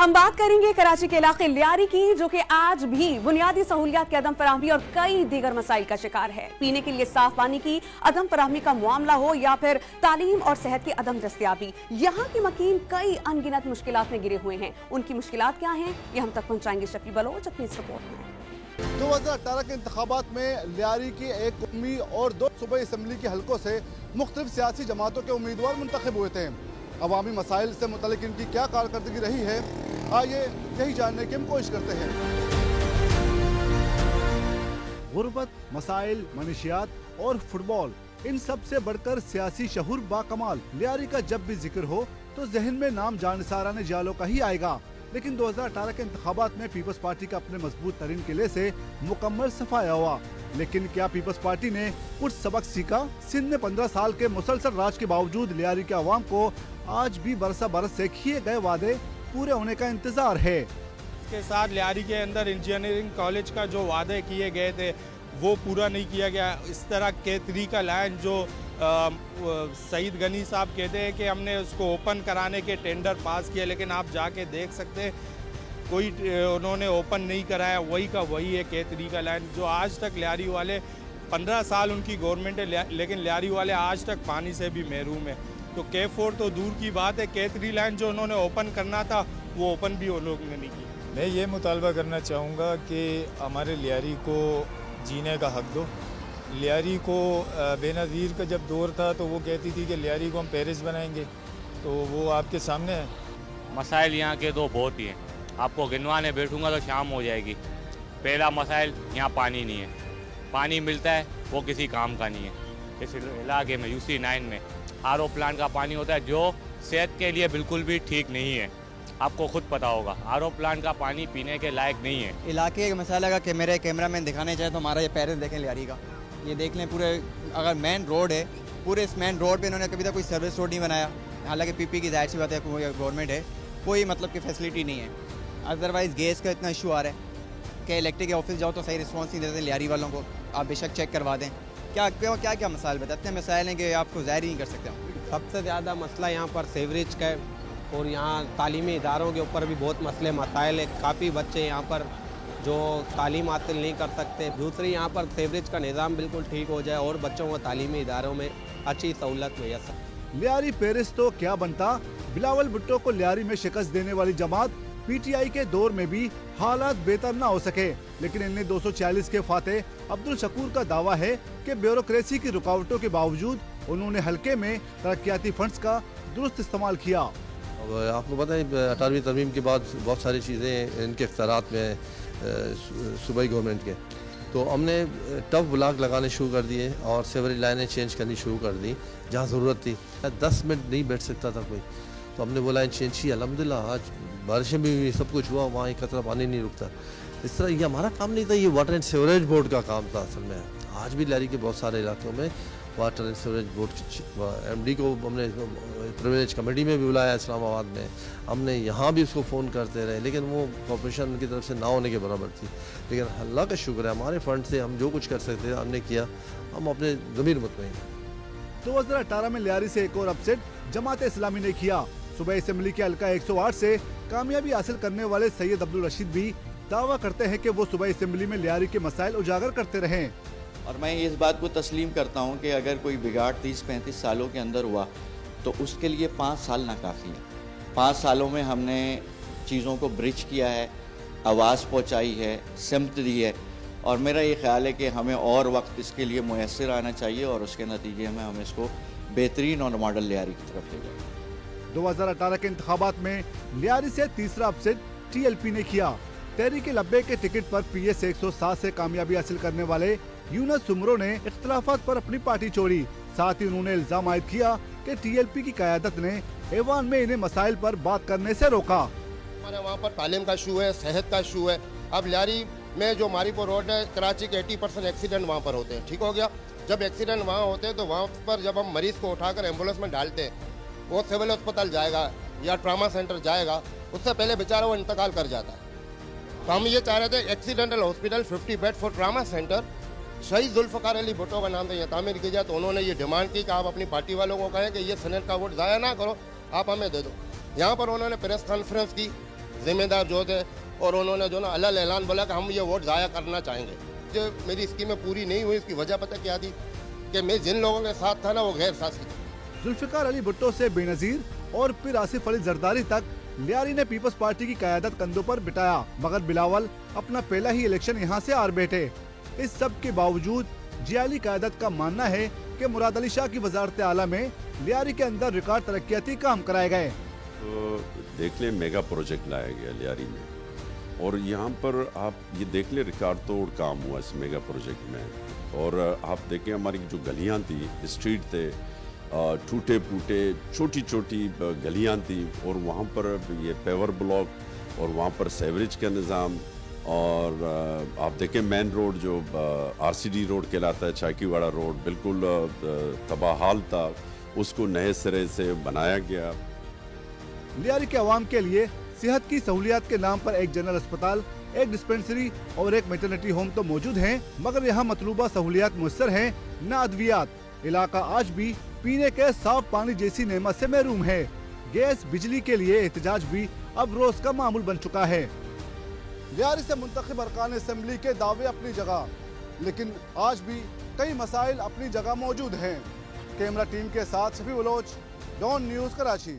हम बात करेंगे कराची के इलाके लियारी की, जो कि आज भी बुनियादी सहूलियात की अदम फराहमी और कई दीगर मसाइल का शिकार है। पीने के लिए साफ पानी की अदम फराहमी का मामला हो या फिर तालीम और सेहत की अदम दस्तयाबी, यहाँ के मकीन कई अनगिनत मुश्किलात में गिरे हुए हैं। उनकी मुश्किलात क्या हैं, ये हम तक पहुँचाएंगे शफी बलोच अपनी इस रिपोर्ट में। 2018 के इंतखाबात में लियारी की एक कौमी और 2 सूबाई असम्बली के हलकों से मुख्तलिफ सियासी जमातों के उम्मीदवार मुंतखब हुए थे। अवामी मसाइल से मुतल्लिक इनकी क्या कारकर्दगी रही है, आइए यही जानने की हम कोशिश करते हैं। गुर्बत, मसाइल, मनशियात और फुटबॉल, इन सब से बढ़कर सियासी शहूर बाकमाल। लियारी का जब भी जिक्र हो तो जहन में नाम जानसाराने जालो का ही आएगा। लेकिन 2018 के इंतखाबात में पीपल्स पार्टी का अपने मजबूत तरीन किले से मुकम्मल सफाया हुआ। लेकिन क्या पीपल्स पार्टी ने कुछ सबक सीखा? सिंध में 15 साल के मुसलसल राज के बावजूद लियारी के अवाम को आज भी बरसा बरस से किए गए वादे पूरे होने का इंतजार है। इसके साथ लियारी के अंदर इंजीनियरिंग कॉलेज का जो वादे किए गए थे वो पूरा नहीं किया गया। इस तरह के तरीका लाइन जो सईद गनी साहब कहते हैं कि हमने उसको ओपन कराने के टेंडर पास किए, लेकिन आप जाके देख सकते हैं कोई उन्होंने ओपन नहीं कराया, वही का वही है केतरी का लाइन जो आज तक लियारी वाले 15 साल उनकी गवर्नमेंट है, लेकिन लियारी वाले आज तक पानी से भी महरूम है। तो K4 तो दूर की बात है, केतरी लाइन जो उन्होंने ओपन करना था वो ओपन भी उन लोगों ने नहीं की। मैं ये मुतालबा करना चाहूँगा कि हमारे लियारी को जीने का हक दो। लियारी को बेनज़ीर का जब दौर था तो वो कहती थी कि लियारी को हम पेरिस बनाएंगे, तो वो आपके सामने है। मसाइल यहाँ के दो बहुत ही हैं, आपको गिनवाने बैठूंगा तो शाम हो जाएगी। पहला मसाइल, यहाँ पानी नहीं है, पानी मिलता है वो किसी काम का नहीं है। इस इलाके में UC9 में RO प्लांट का पानी होता है जो सेहत के लिए बिल्कुल भी ठीक नहीं है, आपको खुद पता होगा। RO प्लांट का पानी पीने के लायक नहीं है। इलाके के मसाला का मेरे कैमरा मैन दिखाने चाहे तो हमारा ये पेरिस देखें लियारी का, ये देख लें। पूरे अगर मेन रोड है, पूरे इस मेन रोड पे इन्होंने कभी तक कोई सर्विस रोड नहीं बनाया। हालांकि PP की जाहिर सी बात है, गवर्नमेंट है, कोई मतलब की फैसिलिटी नहीं है। अदरवाइज़ गैस का इतना इशू आ रहा है कि इलेक्ट्रिक ऑफिस जाओ तो सही रिस्पॉन्स नहीं देते लियारी वालों को। आप बेशक चेक करवा दें, क्या मसाइल बताते हैं, मसाइल हैं कि आपको ज़ाहिर ही नहीं कर सकते। सबसे ज़्यादा मसला यहाँ पर सीवरेज का है और यहाँ तालीमी इदारों के ऊपर भी बहुत मसले मसाइल है। काफ़ी बच्चे यहाँ पर जो तालीम हासिल नहीं कर सकते। दूसरी यहाँ पर सीवरेज का निज़ाम बिल्कुल ठीक हो जाए और बच्चों को तालीमी इदारों में अच्छी सहूलत मैसर। लियारी पेरिस तो क्या बनता, बिलावल भुट्टो को लियारी में शिकस्त देने वाली जमात PTI के दौर में भी हालात बेहतर न हो सके। लेकिन इन्हें 240 के फाते अब्दुल शकूर का दावा है कि ब्यूरोक्रेसी की रुकावटों के बावजूद उन्होंने हल्के में तरक्याती फंड्स का दुरुस्त इस्तेमाल किया। अब आपको पता है 18वीं तरमीम के बाद बहुत सारी चीज़ें इनके इख्तियारात में सूबाई गवर्नमेंट के, तो हमने टफ ब्लॉक लगाने शुरू कर दिए और सेवरेज लाइनें चेंज करनी शुरू कर दी जहाँ ज़रूरत थी। 10 मिनट नहीं बैठ सकता था कोई, तो हमने वो लाइन चेंज की। अल्हम्दुलिल्लाह आज बारिशें भी हुई, सब कुछ हुआ, वहाँ एक कतरा पानी नहीं रुकता। इस तरह ये हमारा काम नहीं था, ये वाटर एंड सीवरेज बोर्ड का काम था असल में। आज भी लियारी के बहुत सारे इलाकों में water and sewerage board MD को हमने प्रिविलेज कमेटी में भी बुलाया इस्लामाबाद में, हमने यहाँ भी उसको फ़ोन करते रहे, लेकिन वो कॉर्पोरेशन की तरफ से ना होने के बराबर थी। लेकिन अल्लाह का शुक्र है हमारे फंड से हम जो कुछ कर सकते थे हमने किया, हम अपने ज़मीर मुतमईन हैं। 2018 में लियारी से एक और अपसेट जमात इस्लामी ने किया। सूबाई असम्बली के हल्का 108 से कामयाबी हासिल करने वाले सैयद अब्दुल रशीद भी दावा करते हैं कि वो सूबाई असम्बली में लियारी के मसाइल उजागर करते रहे। और मैं इस बात को तस्लीम करता हूँ कि अगर कोई बिगाड़ 30-35 सालों के अंदर हुआ तो उसके लिए 5 साल नाकाफ़ी है। 5 सालों में हमने चीज़ों को ब्रिज किया है, आवाज़ पहुँचाई है, सिमत दी है, और मेरा ये ख्याल है कि हमें और वक्त इसके लिए मुयस्सर आना चाहिए और उसके नतीजे में हम इसको बेहतरीन और मॉडल लियारी की तरफ ले जाएंगे। 2018 के इंतखाबात में लियारी से तीसरा अपसेट TLP ने किया। तहरीक लब्बे के टिकट पर PS 107 से कामयाबी हासिल करने वाले यूनुस सुमरो ने इख्तिलाफात पर अपनी पार्टी छोड़ी। साथ ही उन्होंने इल्जाम आयद किया कि TLP की क़यादत ने ऐवान में इन्हें मसाइल पर बात करने से रोका। हमारे वहाँ पर तालीम का इशू है, सेहत का इशू है। अब लियारी में जो मारीपुर रोड है, कराची के 80% एक्सीडेंट वहाँ पर होते हैं। ठीक हो गया, जब एक्सीडेंट वहाँ होते हैं तो वहाँ पर जब हम मरीज़ को उठाकर एम्बुलेंस में डालते हैं, वो सिविल अस्पताल जाएगा या ट्रामा सेंटर जाएगा, उससे पहले बेचारा वो इंतकाल कर जाता है। तो हम ये चाह रहे थे accidental hospital 50 bed for trauma centre शहीद जुल्फ़िकार अली भुट्टो का नाम से ये तामीर की जाए। तो उन्होंने ये डिमांड की कि आप अपनी पार्टी वालों को कहें कि ये सेनेट का वोट ज़ाया ना करो, आप हमें दे दो। यहाँ पर उन्होंने प्रेस कॉन्फ्रेंस की जिम्मेदार जो थे, और उन्होंने जो ना अलग ऐलान बोला कि हम ये वोट ज़ाया करना चाहेंगे। जो मेरी स्कीमें पूरी नहीं हुई, इसकी वजह पता क्या थी कि मैं जिन लोगों के साथ था ना वो गैर साथी थे। जुल्फिकार अली भुट्टो से बेनजीर और फिर आसिफ अली जरदारी तक लियारी ने पीपल्स पार्टी की क़यादत कंधों पर बिठाया, मगर बिलावल अपना पहला ही इलेक्शन यहां से हार बैठे। इस सब के बावजूद जियाली क़यादत का मानना है कि मुराद अली शाह की वजारत आला में लियारी के अंदर रिकॉर्ड तरक्याती काम कराए गए। तो देख लें, मेगा प्रोजेक्ट लाया गया लियारी में, और यहाँ पर आप ये देख लें रिकॉर्ड तोड़ काम हुआ इस मेगा प्रोजेक्ट में। और आप देखें हमारी जो गलियाँ थी, स्ट्रीट थे, टूटे फूटे छोटी छोटी गलियाँ थी, और वहाँ पर ये पेवर ब्लॉक और वहाँ पर सेवरेज का निज़ाम, और आप देखें मेन रोड जो आरसीडी रोड कहलाता है, चाकीवाड़ा रोड, बिल्कुल तबाहाल था, उसको नए सिरे से बनाया गया। लियारी के अवाम के लिए सेहत की सहूलियात के नाम पर एक जनरल अस्पताल, एक डिस्पेंसरी और एक मैटरनिटी होम तो मौजूद हैं, मगर यहाँ मतलूबा सहूलियात मुयस्सर हैं, न अद्वियात। इलाका आज भी पीने के साफ पानी जैसी नेमत से महरूम है। गैस बिजली के लिए एहतजाज भी अब रोज का मामूल बन चुका है। लियारी से मुंतखब अरकान असेंबली के दावे अपनी जगह, लेकिन आज भी कई मसाइल अपनी जगह मौजूद हैं। कैमरा टीम के साथ शफी बलोच, डॉन न्यूज़, कराची।